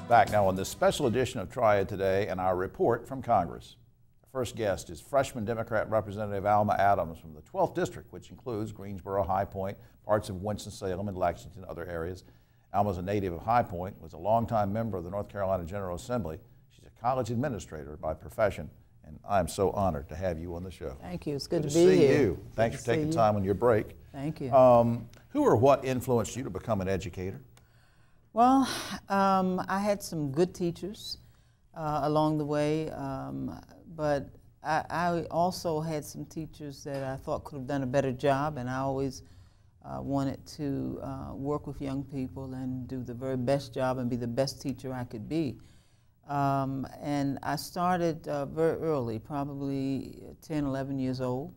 Back now on this special edition of Triad Today and our report from Congress. Our first guest is freshman Democrat Representative Alma Adams from the 12th District, which includes Greensboro, High Point, parts of Winston-Salem, and Lexington, and other areas. Alma's a native of High Point, was a longtime member of the North Carolina General Assembly. She's a college administrator by profession, and I'm so honored to have you on the show. Thank you. It's good to see be here. You. Thanks for taking time on your break. Thank you. Who or what influenced you to become an educator? Well, I had some good teachers along the way, but I also had some teachers that I thought could have done a better job, and I always wanted to work with young people and do the very best job and be the best teacher I could be. And I started very early, probably 10, 11 years old.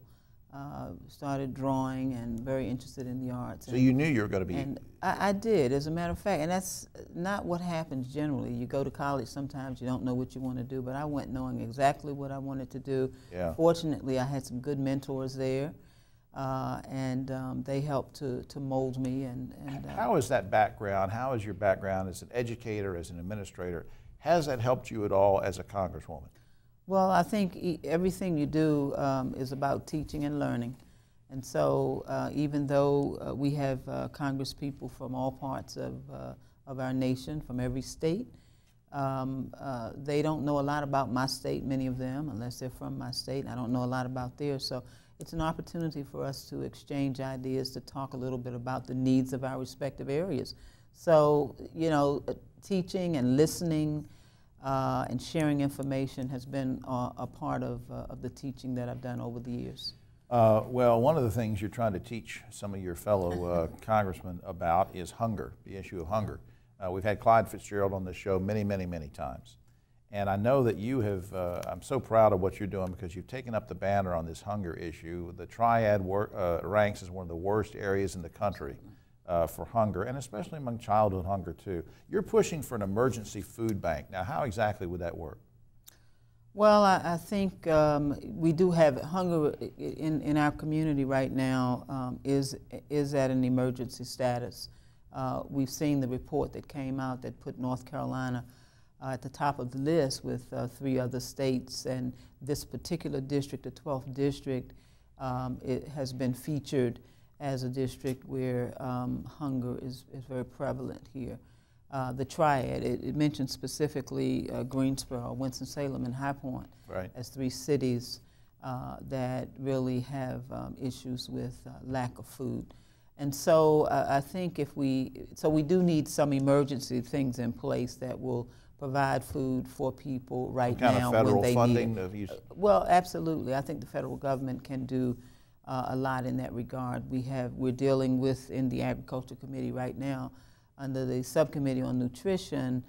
Started drawing and very interested in the arts. So you knew you were going to be... And I did, as a matter of fact, and that's not what happens generally. You go to college, sometimes you don't know what you want to do, but I went knowing exactly what I wanted to do. Yeah. Fortunately, I had some good mentors there, and they helped to mold me. And how is that background, how is your background as an educator, as an administrator, has that helped you at all as a congresswoman? Well, I think everything you do is about teaching and learning. And so even though we have Congress people from all parts of our nation, from every state, they don't know a lot about my state, many of them, unless they're from my state. I don't know a lot about theirs. So it's an opportunity for us to exchange ideas, to talk a little bit about the needs of our respective areas. So, you know, teaching and listening and sharing information has been a part of the teaching that I've done over the years. Well, one of the things you're trying to teach some of your fellow congressmen about is hunger, the issue of hunger. We've had Clyde Fitzgerald on this show many, many, many times. And I know that you have, I'm so proud of what you're doing because you've taken up the banner on this hunger issue. The Triad ranks as one of the worst areas in the country for hunger, and especially among childhood hunger too. You're pushing for an emergency food bank. Now, how exactly would that work? Well, I think we do have hunger in our community right now is at an emergency status. We've seen the report that came out that put North Carolina at the top of the list with 3 other states, and this particular district, the 12th district, it has been featured as a district where hunger is very prevalent here. The Triad, it mentions specifically Greensboro, Winston-Salem, and High Point as 3 cities that really have issues with lack of food. And so I think we do need some emergency things in place that will provide food for people right now when they need it. Well, absolutely. I think the federal government can do a lot in that regard. We're dealing with, in the Agriculture Committee right now, under the Subcommittee on Nutrition,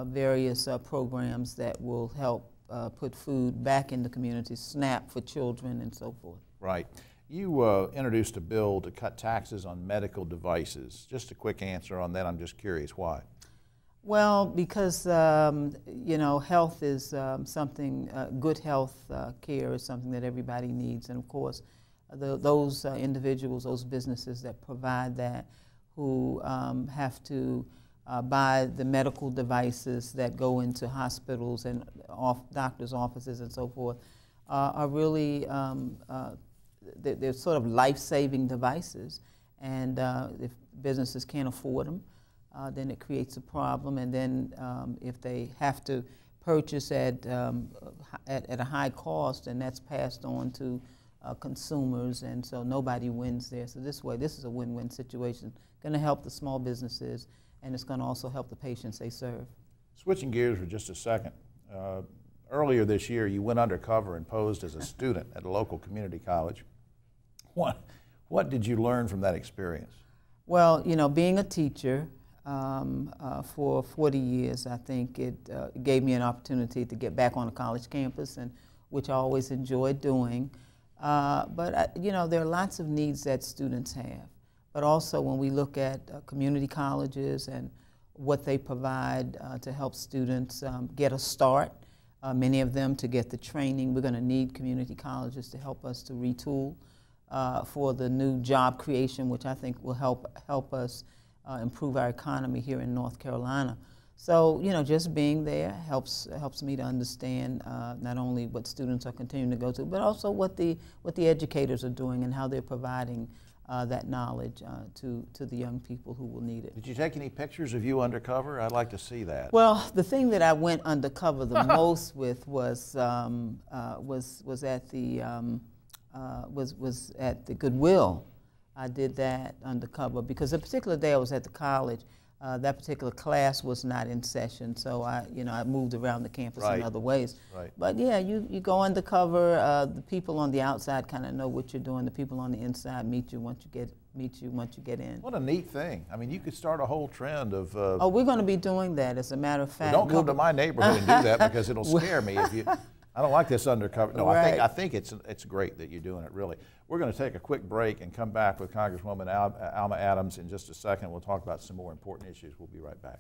various programs that will help put food back in the community, SNAP for children and so forth. Right. You introduced a bill to cut taxes on medical devices. Just a quick answer on that. I'm just curious why. Well, because you know, health is something, good health care is something that everybody needs, and of course, those individuals, those businesses that provide that, who have to buy the medical devices that go into hospitals and doctors' offices and so forth, are really they're sort of life-saving devices, and if businesses can't afford them, then it creates a problem. And then if they have to purchase at a high cost, and that's passed on to consumers, and so nobody wins there. So this is a win-win situation. Going to help the small businesses, and it's going to also help the patients they serve. Switching gears for just a second. Earlier this year, you went undercover and posed as a student at a local community college. What did you learn from that experience? Well, you know, being a teacher for 40 years, I think it gave me an opportunity to get back on a college campus, and which I always enjoyed doing. But you know, there are lots of needs that students have. But also when we look at community colleges and what they provide to help students get a start, many of them to get the training, we're going to need community colleges to help us to retool for the new job creation, which I think will help us improve our economy here in North Carolina. So, you know, just being there helps me to understand not only what students are continuing to go to, but also what the educators are doing and how they're providing that knowledge to the young people who will need it. Did you take any pictures of you undercover? I'd like to see that. Well, the thing that I went undercover the most with was at the Goodwill. I did that undercover because a particular day I was at the college. That particular class was not in session, so I moved around the campus in other ways. Right. But yeah, you go undercover. The people on the outside kind of know what you're doing. The people on the inside meet you once you get in. What a neat thing! I mean, you could start a whole trend of. Oh, we're going to be doing that. As a matter of fact. Well, don't come to my neighborhood and do that because it'll scare me if you. I don't like this undercover. No, right. I think it's great that you're doing it, really. We're going to take a quick break and come back with Congresswoman Alma Adams in just a second. We'll talk about some more important issues. We'll be right back.